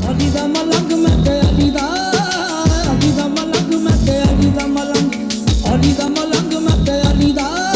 ਅਲੀ ਦਾ ਮਲੰਗ ਮੈਂ ਤੇ ਅਲੀ ਦਾ ਮਲੰਗ ਮੈਂ ਤੇ ਅਲੀ ਦਾ ਮਲੰਗ ਅਲੀ ਦਾ ਮਲੰਗ ਮੈਂ ਤੇ ਅਲੀ ਦਾ ਮਲੰਗ।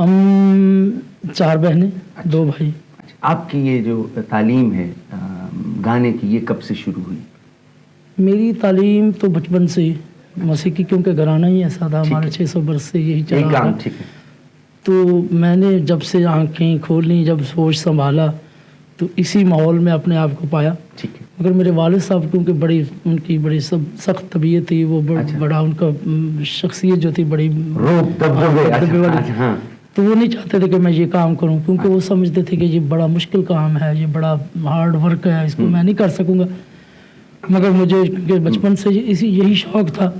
ہم 4 بہنیں 2 بھائی. آپ کی یہ جو تعلیم ہے گانے کی یہ کب سے شروع ہوئی؟ میری تعلیم تو بچپن سے ہی موسیقی کیونکہ گھرانہ ہی ایسا تھا ہمارے 600 برس سے یہی چل رہا تھا. ٹھیک ہے. تو میں نے جب سے آنکھیں کھولیں جب سوچ سنبھالا تو اسی ماحول میں اپنے آپ کو پایا. ٹھیک ہے. مگر میرے والد صاحب کیونکہ ان کی بڑی سخت طبیعت تھی وہ بڑا ان کا شخصیت جو تھی بڑی دبدبے والی، تو وہ نہیں چاہتے تھے کہ میں یہ کام کروں کیونکہ وہ سمجھتے تھے کہ یہ بڑا مشکل کام ہے، یہ بڑا ہارڈ ورک ہے، اس کو میں نہیں کر سکوں گا. مگر مجھے کیونکہ بچپن سے یہی شوق تھا،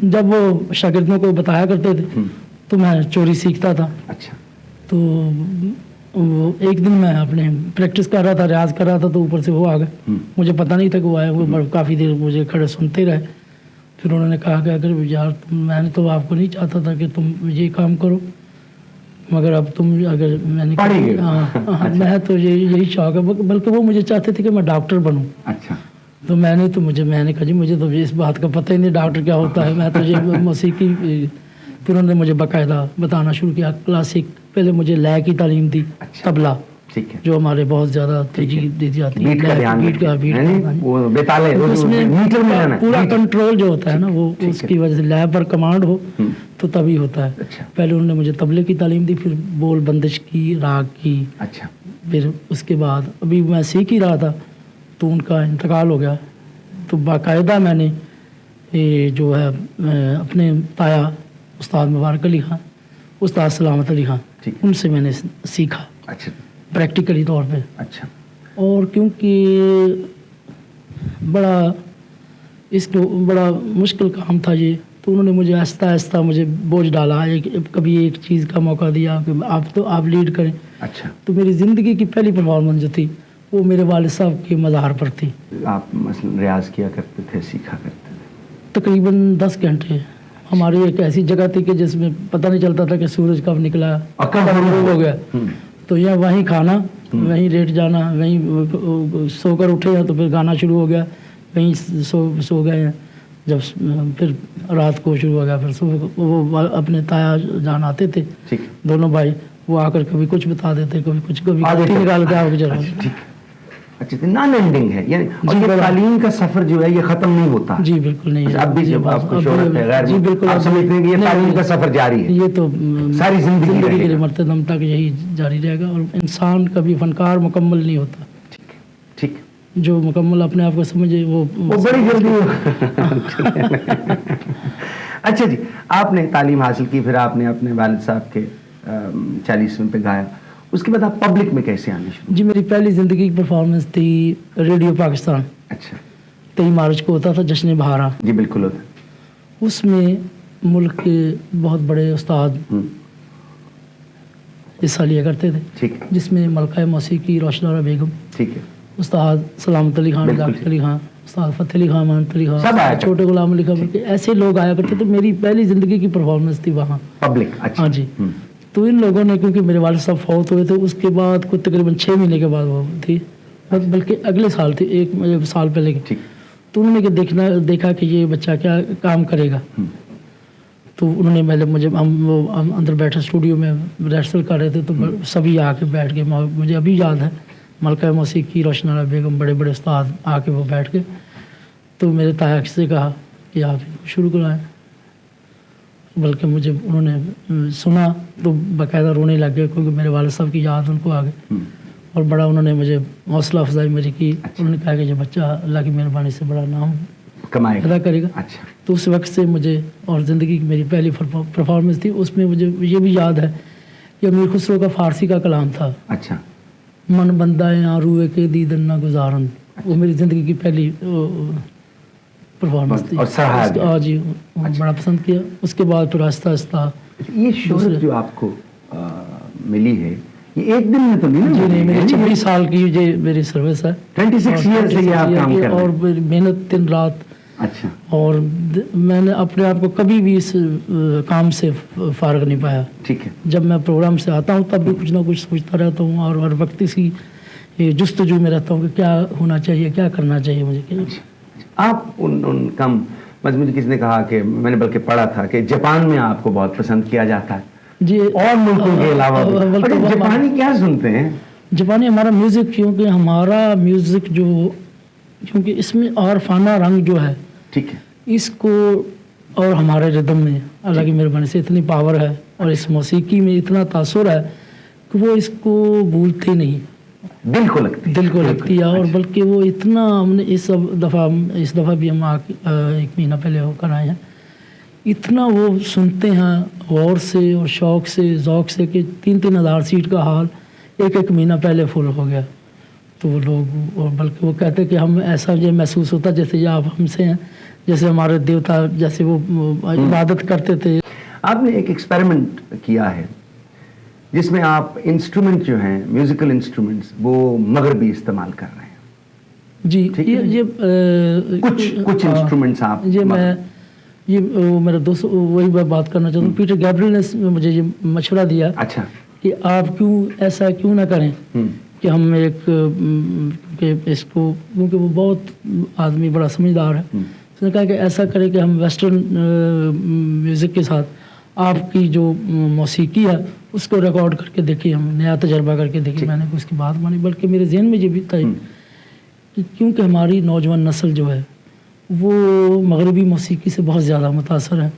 جب وہ شاگردوں کو بتایا کرتے تھے تو میں چوری سیکھتا تھا. اچھا. تو ایک دن میں اپنے پریکٹس کر رہا تھا، ریاض کر رہا تھا، تو اوپر سے وہ آ گئے. مجھے پتہ نہیں تھا کہ وہ آئے. وہ کافی دیر مجھے کھڑے سنتے رہے. پھر انہوں نے کہا کہ اگر یار میں نے تو آپ کو نہیں چاہتا تھا کہ تم یہ کام کرو، مگر اب تم اگر میں نے میں تو یہی شوق ہے، بلکہ وہ مجھے چاہتے تھے کہ میں ڈاکٹر بنوں. اچھا. تو میں نے کہا جی مجھے تو اس بات کا پتہ ہی نہیں ڈاکٹر کیا ہوتا ہے، میں تو یہ موسیقی. پھر انہوں نے مجھے باقاعدہ بتانا شروع کیا کلاسک. پہلے مجھے لے کی تعلیم دی، طبلہ جو ہمارے بہت زیادہ ترجیح دی جاتی ہے، اس میں پورا کنٹرول جو ہوتا ہے نا وہ اس کی وجہ سے لے پر کمانڈ ہو تو تبھی ہوتا ہے. پہلے انہوں نے مجھے طبلے کی تعلیم دی، پھر بول بندش کی، راگ کی. پھر اس کے بعد ابھی میں سیکھ ہی رہا تھا تو ان کا انتقال ہو گیا. تو باقاعدہ میں نے جو ہے اپنے تایا استاد مبارک علی خان، استاد سلامت علی خان، ان سے میں نے سیکھا پریکٹیکلی طور پہ. اچھا. اور کیونکہ بڑا مشکل کام تھا یہ، تو انہوں نے مجھے آہستہ آہستہ مجھے بوجھ ڈالا. کبھی ایک چیز کا موقع دیا کہ آپ لیڈ کریں. اچھا. تو میری زندگی کی پہلی پرفارمنس جو تھی وہ میرے والد صاحب کے مزار پر تھی. آپ مثلا ریاض کیا کرتے تھے، سیکھا کرتے تھے؟ تقریباً 10 گھنٹے. ہماری ایک ایسی جگہ تھی کہ جس میں پتہ نہیں چلتا تھا کہ سورج کب نکلا، کب غروب ہو گیا. تو یہ وہیں کھانا، وہیں لیٹ جانا، وہیں سو کر اٹھے ہیں تو پھر گانا شروع ہو گیا، وہیں سو گئے ہیں. جب پھر رات کو شروع ہو گیا، پھر وہ اپنے تایا جان آتے تھے دونوں بھائی، وہ آ کر کبھی کچھ بتا دیتے، کبھی کچھ، کبھی نکال کے آپ چلا. اچھا. نان اینڈنگ ہے یعنی، اور یہ تعلیم کا سفر جو ہے یہ ختم نہیں ہوتا. جی بالکل نہیں. اب بھی جب آپ کو شہرت ہے غیر، جی بالکل آپ سمجھتے ہیں کہ یہ تعلیم کا سفر جاری ہے، یہ تو ساری زندگی کے لیے مرتے دم تک یہی جاری رہے گا. اور انسان کبھی فنکار مکمل نہیں ہوتا. ٹھیک. جو مکمل اپنے آپ کو سمجھے وہ بڑی جلدی. اچھا جی، آپ نے تعلیم حاصل کی، پھر آپ نے اپنے والد صاحب کے 40ویں پہ گایا. اس کے بعد آپ پبلک میں کیسے آنے شروع؟ جی میری پہلی زندگی کی پرفارمنس تھی ریڈیو پاکستان. اچھا. 23 مارچ کو ہوتا تھا جشن بہارا. جی بالکل ہوتا. اس میں ملک کے بہت بڑے استاد حصہ لیا کرتے تھے. ٹھیک. جس میں ملکہ موسیقی روشن بیگم، ٹھیک ہے، استاد سلامت علی خان، ذاکر علی خان، استاد فتح علی خان، مانت علی خان، چھوٹے غلام علی خان، ایسے لوگ آیا کرتے تھے. میری پہلی زندگی کی پرفارمنس تھی وہاں پبلک. ہاں جی. تو ان لوگوں نے، کیونکہ میرے والد صاحب فوت ہوئے تھے اس کے بعد کوئی تقریباً 6 مہینے کے بعد وہ تھی، بلکہ اگلے سال تھی، 1 سال پہلے کی. تو انہوں نے دیکھا کہ یہ بچہ کیا کام کرے گا. تو انہوں نے مجھے، ہم اندر بیٹھے اسٹوڈیو میں ریہرسل کر رہے تھے، تو سبھی آ کے بیٹھ کے، مجھے ابھی یاد ہے، ملکہ موسیقی روشن بیگم، بڑے بڑے استاد آ کے وہ بیٹھ کے، تو میرے تایا سے کہا کہ آپ شروع کرائیں. بلکہ مجھے انہوں نے سنا تو باقاعدہ رونے لگ گئے، کیونکہ میرے والد صاحب کی یاد ان کو آ گئی. اور بڑا انہوں نے مجھے حوصلہ افزائی میری کی. انہوں نے کہا کہ یہ بچہ اللہ کی مہربانی سے بڑا نام پیدا کرے گا. تو اس وقت سے مجھے، اور زندگی کی میری پہلی پرفارمنس تھی، اس میں مجھے یہ بھی یاد ہے کہ امیر خسرو کا فارسی کا کلام تھا. اچھا. من بندہ روئے کے دیدن نہ گزارن. وہ میری زندگی کی پہلی پرفارمنس تھی. جی بڑا پسند کیا. اس کے بعد پھر آہستہ آہستہ یہ شہرت جو آپ کو ملی ہے، یہ ایک دن میں تو نہیں؟ جی نہیں، میری 26 سال کی یہ میری سروس ہے. 26 ایئر سے یہ آپ کام کر رہے ہیں، اور محنت دن رات. اچھا. اور میں نے اپنے آپ کو کبھی بھی اس کام سے فارغ نہیں پایا. ٹھیک ہے. جب میں پروگرام سے آتا ہوں تب بھی کچھ نہ کچھ سوچتا رہتا ہوں، اور ہر وقت اسی جستجو میں رہتا ہوں کہ کیا ہونا چاہیے، کیا کرنا چاہیے مجھے. آپ ان کم مجھے کس نے کہا کہ میں نے بلکہ پڑھا تھا کہ جاپان میں آپ کو بہت پسند کیا جاتا ہے، جی اور ملکوں کے علاوہ جاپانی کیا سنتے ہیں؟ جاپانی ہمارا میوزک، کیونکہ ہمارا میوزک جو کیونکہ اس میں عارفانہ رنگ جو ہے ٹھیک ہے اس کو، اور ہمارے ردم میں اللہ کی مہربانی سے اتنی پاور ہے اور اس موسیقی میں اتنا تاثر ہے کہ وہ اس کو بھولتے نہیں، دل کو لگتی ہے. اور بلکہ وہ اتنا ہم نے اس دفعہ بھی ہم ایک مہینہ پہلے ہو کر آئے ہیں، اتنا وہ سنتے ہیں غور سے اور شوق سے ذوق سے کہ 3,000 سیٹ کا ہال ایک مہینہ پہلے فل ہو گیا. تو وہ لوگ، اور بلکہ وہ کہتے کہ ہم ایسا یہ محسوس ہوتا جیسے یہ آپ ہم سے ہیں، جیسے ہمارے دیوتا جیسے وہ عبادت کرتے تھے. آپ نے ایک ایکسپیریمنٹ کیا ہے جس میں آپ انسٹرومنٹ جو ہیں، میوزیکل انسٹرومنٹس، وہ مغربی استعمال کر رہے ہیں. جی یہ کچھ انسٹرومنٹس آپ یہ میرا دوست وہی میں بات کرنا چاہتا ہوں. پیٹر گیبریل نے مجھے یہ مشورہ دیا اچھا کہ آپ ایسا کیوں نہ کریں کہ ہم ایک کہ اس کو، کیونکہ وہ بہت آدمی بڑا سمجھدار ہے، اس نے کہا کہ ایسا کرے کہ ہم ویسٹرن میوزک کے ساتھ آپ کی جو موسیقی ہے اس کو ریکارڈ کر کے دیکھیں، ہم نیا تجربہ کر کے دیکھیں. میں نے اس کی بات مانی، بلکہ میرے ذہن میں یہ بھی تھا کہ کیونکہ ہماری نوجوان نسل جو ہے وہ مغربی موسیقی سے بہت زیادہ متاثر ہے،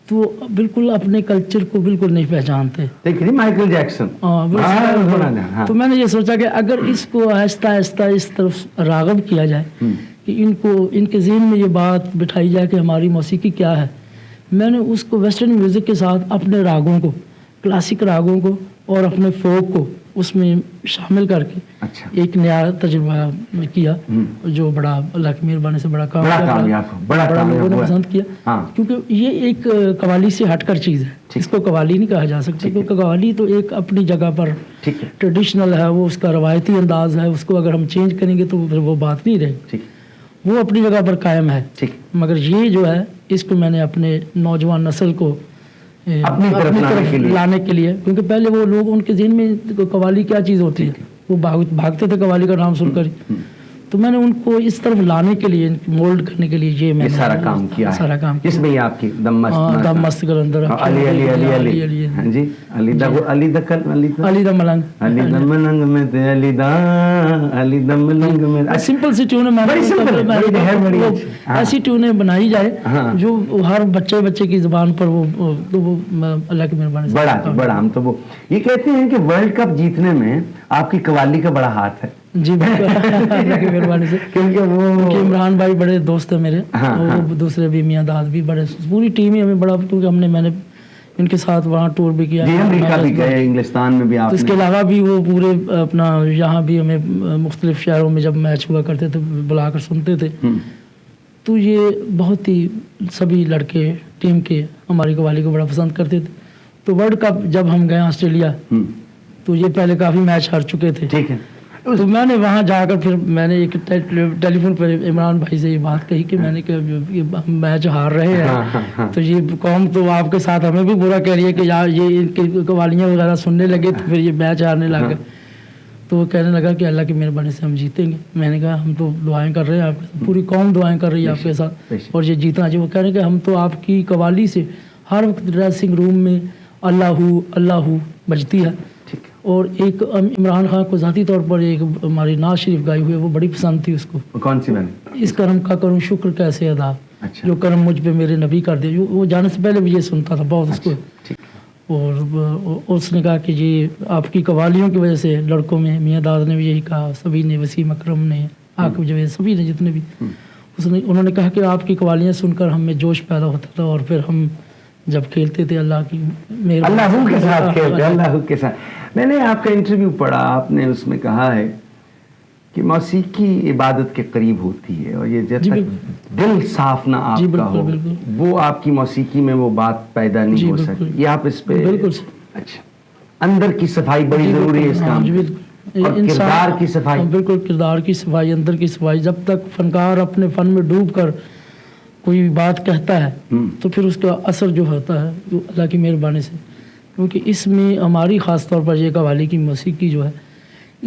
تو بالکل اپنے کلچر کو بالکل نہیں پہچانتے. Michael Jackson. تو میں نے یہ سوچا کہ اگر اس کو آہستہ آہستہ اس طرف راغب کیا جائے کہ ان کے ذہن میں یہ بات بٹھائی جائے کہ ہماری موسیقی کیا ہے. میں نے اس کو ویسٹرن میوزک کے ساتھ اپنے راگوں کو، کلاسک راگوں کو اور اپنے فوک کو اس میں شامل کر کے ایک نیا تجربہ کیا جو بڑا اللہ کی مہربانی سے بڑا لوگوں نے پسند کیا. کیونکہ یہ ایک قوالی سے ہٹ کر چیز ہے، اس کو قوالی نہیں کہا جا سکتا، کیونکہ قوالی تو ایک اپنی جگہ پر ٹریڈیشنل ہے، وہ اس کا روایتی انداز ہے، اس کو اگر ہم چینج کریں گے تو پھر وہ بات نہیں رہے گی، وہ اپنی جگہ پر قائم ہے. مگر یہ جو ہے اس کو میں نے اپنے نوجوان نسل کو اپنی طرف لانے کے لیے، کیونکہ پہلے وہ لوگ ان کے ذہن میں قوالی کیا چیز ہوتی ہے، وہ بھاگتے تھے قوالی کا نام سن کر. تو میں نے ان کو اس طرف لانے کے لیے، مولڈ کرنے کے لیے یہ میں نے سارا کام کیا، اس میں آپ کی دم مست کلندر علی علی علی علی ہاں جی علی دا علی دا علی دا ملنگ علی دا ملنگ میں تے علی دا ملنگ میں سمپل سی ٹیون ہے، ایسی ٹیونیں بنائی جائے جو ہر بچے کی زبان پر وہ اللہ کی مہربانی سے بڑا. ہم تو وہ یہ کہتے ہیں کہ ورلڈ کپ جیتنے میں آپ کی قوالی کا بڑا ہاتھ ہے. جی اللہ کی مہربانی سے، کیونکہ عمران بھائی بڑے دوست ہیں میرے، وہ دوسرے بھی میاں داد بھی بڑے، پوری ٹیم ہی ہمیں بڑا، کیونکہ میں نے ان کے ساتھ وہاں ٹور بھی کیا، امریکہ بھی گئے، انگلستان میں بھی. آپ اس کے علاوہ بھی وہ پورے اپنا یہاں بھی ہمیں مختلف شہروں میں جب میچ ہوا کرتے تھے بلا کر سنتے تھے. تو یہ بہت ہی سبھی لڑکے ٹیم کے ہماری قوالی کو بڑا پسند کرتے تھے. تو ورلڈ کپ جب ہم گئے آسٹریلیا تو یہ پہلے کافی میچ ہار چکے تھے. ٹھیک ہے. تو میں نے وہاں جا کر پھر میں نے ایک ٹیلی فون پر عمران بھائی سے یہ بات کہی کہ میں نے کہ میچ ہار رہے ہیں تو یہ قوم تو آپ کے ساتھ ہمیں بھی برا کہہ رہی ہے کہ یار یہ ان کی قوالیاں وغیرہ سننے لگے تو پھر یہ میچ ہارنے لگ گئے. تو وہ کہنے لگا کہ اللہ کی مہربانی سے ہم جیتیں گے. میں نے کہا ہم تو دعائیں کر رہے ہیں آپ کے ساتھ، پوری قوم دعائیں کر رہی ہے آپ کے ساتھ، اور یہ جیتنا چاہیے. وہ کہہ رہے ہیں کہ ہم تو آپ کی قوالی سے ہر وقت ڈریسنگ روم میں اللہ بجتی ہے. اور ایک عمران خان کو ذاتی طور پر ایک ہماری ناز شریف گائی ہوئی ہے، وہ بڑی پسند تھی اس کو. کون سی میں؟ اس کرم کا کروں شکر کیسے ادا، جو کرم مجھ پہ میرے نبی کر دے. وہ جانے سے پہلے بھی یہ سنتا تھا بہت اس کو. اور اس نے کہا کہ یہ آپ کی قوالیوں کی وجہ سے لڑکوں میں میاں داد نے بھی یہی کہا، سبھی نے، وسیم اکرم نے، عاقب جوید، سبھی نے جتنے بھی، انہوں نے کہا کہ آپ کی قوالیاں سن کر ہم میں جوش پیدا ہوتا تھا، اور پھر ہم جب کھیلتے تھے اللہ کی اللہ کے ساتھ کھیلتے، اللہ کے ساتھ. میں نے آپ کا انٹرویو پڑھا، آپ نے اس میں کہا ہے کہ موسیقی عبادت کے قریب ہوتی ہے، اور یہ جب تک دل صاف نہ آپ کا ہو وہ آپ کی موسیقی میں وہ بات پیدا نہیں ہو سکتی. یہ آپ اس پہ اچھا، اندر کی صفائی بڑی ضروری ہے اس کام میں، اور کردار کی صفائی. بالکل کردار کی صفائی، اندر کی صفائی. جب تک فنکار اپنے فن میں ڈوب کر کوئی بات کہتا ہے تو پھر اس کا اثر جو ہوتا ہے وہ اللہ کی مہربانی سے، کیونکہ اس میں ہماری خاص طور پر یہ قوالی کی موسیقی جو ہے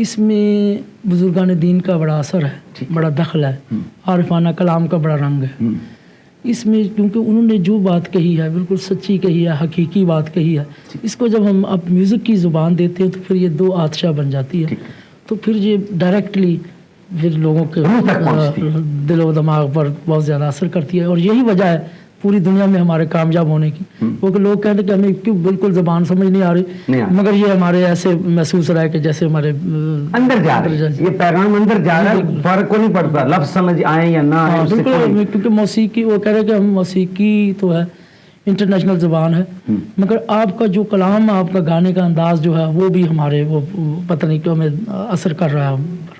اس میں بزرگان دین کا بڑا اثر ہے، بڑا دخل ہے، عارفانہ کلام کا بڑا رنگ ہے. اس میں کیونکہ انہوں نے جو بات کہی ہے بالکل سچی کہی ہے, حقیقی بات کہی ہے, اس کو جب ہم اب میوزک کی زبان دیتے ہیں تو پھر یہ دو آتشہ بن جاتی ہے, تو پھر یہ ڈائریکٹلی پھر لوگوں کے دل و دماغ پر بہت زیادہ اثر کرتی ہے. اور یہی وجہ ہے پوری دنیا میں ہمارے کامیاب ہونے کی, کیونکہ لوگ کہتے ہیں کہ ہمیں کیوں بالکل زبان سمجھ نہیں آ رہی, مگر یہ ہمارے ایسے محسوس رہا ہے کہ جیسے ہمارے اندر جا رہا ہے, یہ پیغام اندر جا رہا ہے, فرق کو نہیں پڑتا لفظ سمجھ آئے یا نہ آئے. بالکل, کیونکہ موسیقی وہ کہہ رہے ہیں کہ ہم موسیقی تو ہے انٹرنیشنل زبان ہے, مگر آپ کا جو کلام, آپ کا گانے کا انداز جو ہے وہ بھی ہمارے وہ پتہ نہیں کیوں ہمیں اثر کر رہا ہے ہم پر.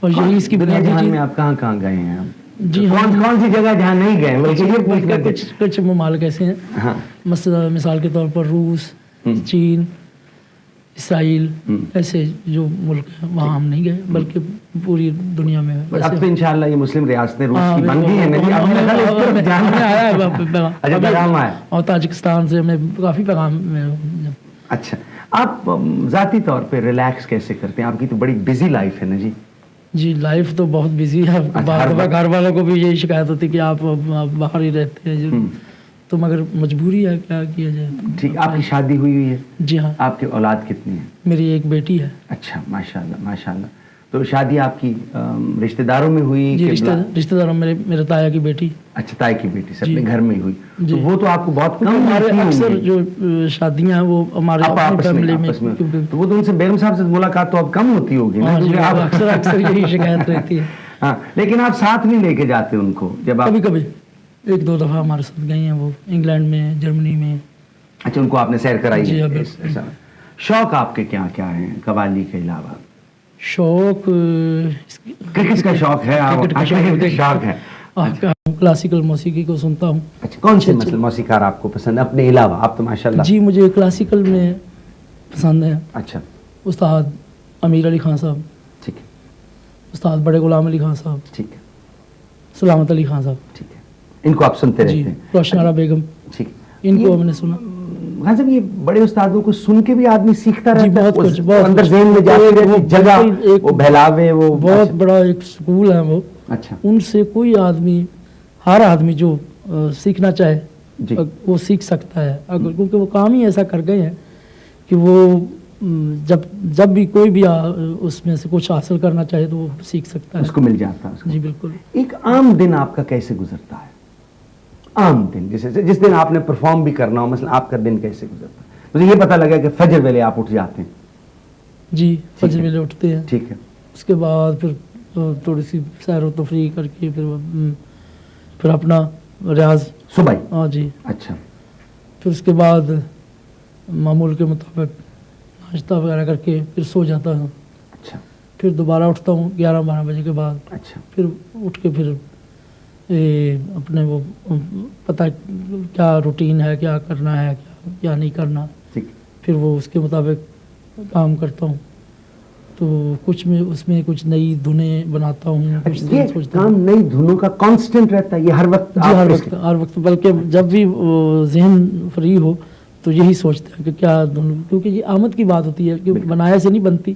اور یہی اس کی بنیادی چیز. آپ کہاں کہاں گئے ہیں؟ جی کون سی جگہ جہاں نہیں گئے؟ کچھ ممالک ایسے ہیں, مثال کے طور پر روس, چین, اسرائیل, ایسے جو ملک ہیں وہاں ہم نہیں گئے, بلکہ پوری دنیا میں. اب تو انشاءاللہ یہ مسلم ریاستیں روس کی بن گئی ہیں, اور تاجکستان سے ہمیں کافی پیغام. اچھا, آپ ذاتی طور پہ ریلیکس کیسے کرتے ہیں؟ آپ کی تو بڑی بزی لائف ہے نا. جی لائف تو بہت بزی ہے, گھر والوں کو بھی یہی شکایت ہوتی ہے کہ آپ باہر ہی رہتے ہیں, تو مگر مجبوری ہے, کیا کیا جائے. ٹھیک, آپ کی شادی ہوئی ہے؟ جی ہاں. آپ کی اولاد کتنی ہے؟ میری ایک بیٹی ہے. اچھا, ماشاءاللہ ماشاءاللہ. تو شادی آپ کی رشتہ داروں میں ہوئی؟ جی رشتہ داروں, میرے تایا کی بیٹی. اچھا, تائی کی بیٹی سے اپنے گھر میں ہوئی. تو وہ تو آپ کو بہت کم. ہمارے اکثر جو شادیاں ہیں وہ ہمارے فیملی میں, تو وہ تو ان سے بیگم صاحب سے ملاقات تو اب کم ہوتی ہوگی نا. اکثر یہی شکایت رہتی ہے. ہاں, لیکن آپ ساتھ نہیں لے کے جاتے ان کو؟ جب کبھی کبھی ایک دو دفعہ ہمارے ساتھ گئی ہیں, وہ انگلینڈ میں, جرمنی میں. اچھا, ان کو آپ نے سیر کرائی؟ جی. شوق آپ کے کیا کیا ہیں قوالی کے علاوہ؟ شوق کس کا شوق ہے؟ شوق ہے کلاسیکل موسیقی کو سنتا ہوں. اچھا, کون سے موسیقار آپ کو پسند ہے اپنے علاوہ؟ آپ تو ماشاءاللہ. جی مجھے کلاسیکل میں پسند ہے. اچھا, استاد امیر علی خان صاحب. ٹھیک ہے. استاد بڑے غلام علی خان صاحب. ٹھیک ہے. سلامت علی خان صاحب. ٹھیک ہے, ان کو آپ سنتے رہتے ہیں؟ روشن آرا بیگم. ٹھیک, ان کو ہم نے سنا. خان صاحب, یہ بڑے استادوں کو سن کے بھی آدمی سیکھتا رہتا ہے. بہت کچھ, اندر ذہن میں جاتے ہیں جگہ, وہ بہلاوے, وہ بہت بڑا ایک سکول ہے وہ. اچھا, ان سے کوئی آدمی, ہر آدمی جو سیکھنا چاہے وہ سیکھ سکتا ہے, اگر کیونکہ وہ کام ہی ایسا کر گئے ہیں کہ وہ جب بھی کوئی بھی اس میں سے کچھ حاصل کرنا چاہے تو وہ سیکھ سکتا ہے, اس کو مل جاتا ہے. جی بالکل. ایک عام دن آپ کا کیسے گزرتا ہے؟ عام دن جس دن آپ نے پرفارم بھی کرنا ہو, مثلا آپ کا دن کیسے گزرتا ہے؟ مجھے یہ پتا لگا کہ فجر ویلے آپ اٹھ جاتے ہیں. جی فجر ویلے اٹھتے ہیں. ٹھیک ہے. اس کے بعد پھر تھوڑی سی سیر و تفریح کر کے پھر اپنا ریاض صبح. ہاں جی. اچھا, پھر اس کے بعد معمول کے مطابق ناشتہ وغیرہ کر کے پھر سو جاتا ہوں. اچھا, پھر دوبارہ اٹھتا ہوں 11-12 بجے کے بعد. اچھا, پھر اٹھ کے پھر اپنے وہ پتہ کیا روٹین ہے, کیا کرنا ہے, کیا نہیں کرنا, پھر وہ اس کے مطابق کام کرتا ہوں. تو کچھ میں اس میں کچھ نئی دھنیں بناتا ہوں. یہ کام نئی دھنوں کا کانسٹنٹ رہتا ہے یہ ہر وقت؟ جی ہر وقت, بلکہ جب بھی ذہن فری ہو تو یہی سوچتے ہیں کہ کیا دھن, کیونکہ یہ آمد کی بات ہوتی ہے کہ بنایا سے نہیں بنتی,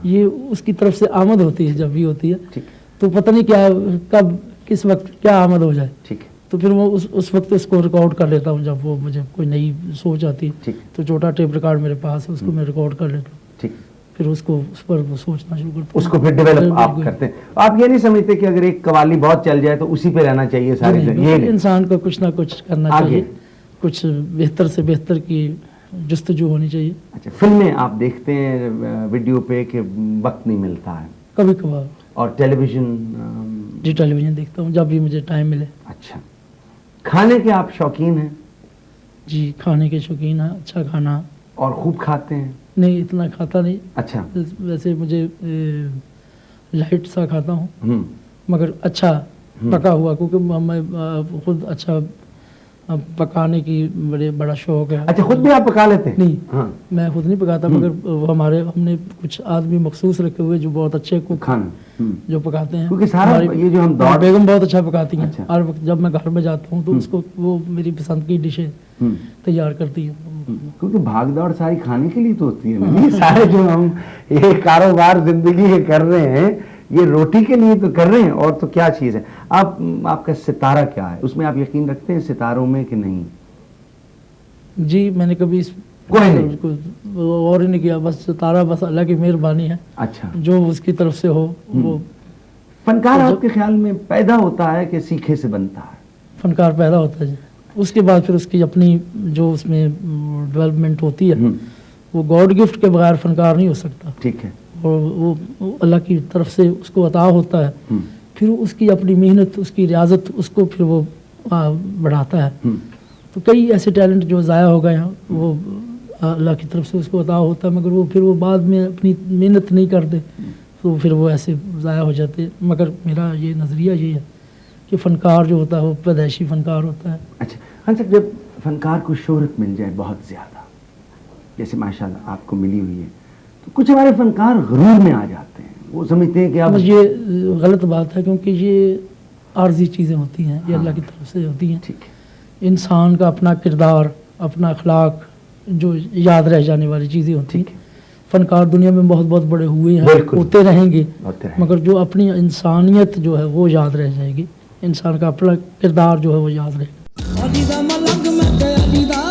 یہ اس کی طرف سے آمد ہوتی ہے. جب بھی ہوتی ہے تو پتہ نہیں کیا کب کس وقت کیا آمد ہو جائے. ٹھیک ہے. تو پھر وہ اس وقت اس کو ریکارڈ کر لیتا ہوں. جب وہ مجھے کوئی نئی سوچ آتی ہے تو چھوٹا ٹیپ ریکارڈ میرے پاس ہے, اس کو میں ریکارڈ کر لیتا ہوں. ٹھیک, پھر اس پر وہ سوچنا شروع کرتا ہوں, اس کو پھر ڈیولپ آپ کرتے ہیں. آپ یہ نہیں سمجھتے کہ اگر ایک قوالی بہت چل جائے تو اسی پہ رہنا چاہیے سارے دن؟ یہ انسان کو کچھ نہ کچھ کرنا چاہیے, کچھ بہتر سے بہتر کی جستجو ہونی چاہیے. اچھا, فلمیں آپ دیکھتے ہیں ویڈیو پہ کہ وقت نہیں ملتا ہے؟ کبھی کبھار. اور ٹیلی ویژن؟ جی ٹیلی ویژن دیکھتا ہوں جب بھی مجھے ٹائم ملے. اچھا, کھانے کے آپ شوقین ہیں؟ جی کھانے کے شوقین ہیں, اچھا کھانا. اور خوب کھاتے ہیں؟ نہیں اتنا کھاتا نہیں. اچھا, ویسے مجھے لائٹ سا کھاتا ہوں, مگر اچھا پکا ہوا, کیونکہ میں خود اچھا پکانے کی بڑا شوق ہے. اچھا, خود بھی آپ پکا لیتے ہیں؟ نہیں, میں خود نہیں پکاتا, مگر ہم نے کچھ آدمی مخصوص رکھے ہوئے جو بہت اچھے کھانا جو پکاتے ہیں. یہ جو ہم بیگم بہت اچھا پکاتی ہیں. ہر وقت جب میں گھر میں جاتا ہوں تو اس کو وہ میری پسند کی ڈشیں تیار کرتی ہیں. کیونکہ بھاگ دوڑ ساری کھانے کے لیے تو ہوتی ہے. سارے جو ہم یہ کاروبار زندگی کے کر رہے ہیں یہ روٹی کے لیے تو کر رہے ہیں اور تو کیا چیز ہے. آپ کا ستارہ کیا ہے, اس میں آپ یقین رکھتے ہیں ستاروں میں کہ نہیں؟ جی میں نے کبھی کوئی نہیں غور ہی نہیں کیا, بس ستارہ بس اللہ کی مہربانی ہے, اچھا جو اس کی طرف سے ہو وہ. فنکار آپ کے خیال میں پیدا ہوتا ہے کہ سیکھے سے بنتا ہے؟ فنکار پیدا ہوتا ہے جی, اس کے بعد پھر اس کی اپنی جو اس میں ڈیولپمنٹ ہوتی ہے وہ گاڈ گفٹ کے بغیر فنکار نہیں ہو سکتا. ٹھیک ہے. اور وہ اللہ کی طرف سے اس کو عطا ہوتا ہے, پھر اس کی اپنی محنت, اس کی ریاضت اس کو پھر وہ بڑھاتا ہے. تو کئی ایسے ٹیلنٹ جو ضائع ہو گئے ہیں وہ اللہ کی طرف سے اس کو عطا ہوتا ہے, مگر وہ پھر وہ بعد میں اپنی محنت نہیں کرتے تو پھر وہ ایسے ضائع ہو جاتے. مگر میرا یہ نظریہ یہ ہے کہ فنکار جو ہوتا ہے وہ پیدائشی فنکار ہوتا ہے. اچھا خان صاحب, جب فنکار کو شہرت مل جائے بہت زیادہ, جیسے ماشاءاللہ آپ کو ملی ہوئی ہے, تو کچھ ہمارے فنکار غرور میں آ جاتے ہیں, وہ سمجھتے ہیں کہ اب یہ غلط بات ہے, کیونکہ یہ عارضی چیزیں ہوتی ہیں, یہ اللہ کی طرف سے ہوتی ہیں. ٹھیک ہے. انسان کا اپنا کردار, اپنا اخلاق جو یاد رہ جانے والی چیزیں ہوتی ہیں. فنکار دنیا میں بہت بہت بڑے ہوئے ہیں, ہوتے رہیں گے, مگر جو اپنی انسانیت جو ہے وہ یاد رہ جائے گی, انسان کا اپنا کردار جو ہے وہ یاد رہے گا. علی دا ملنگ میں تے علی دا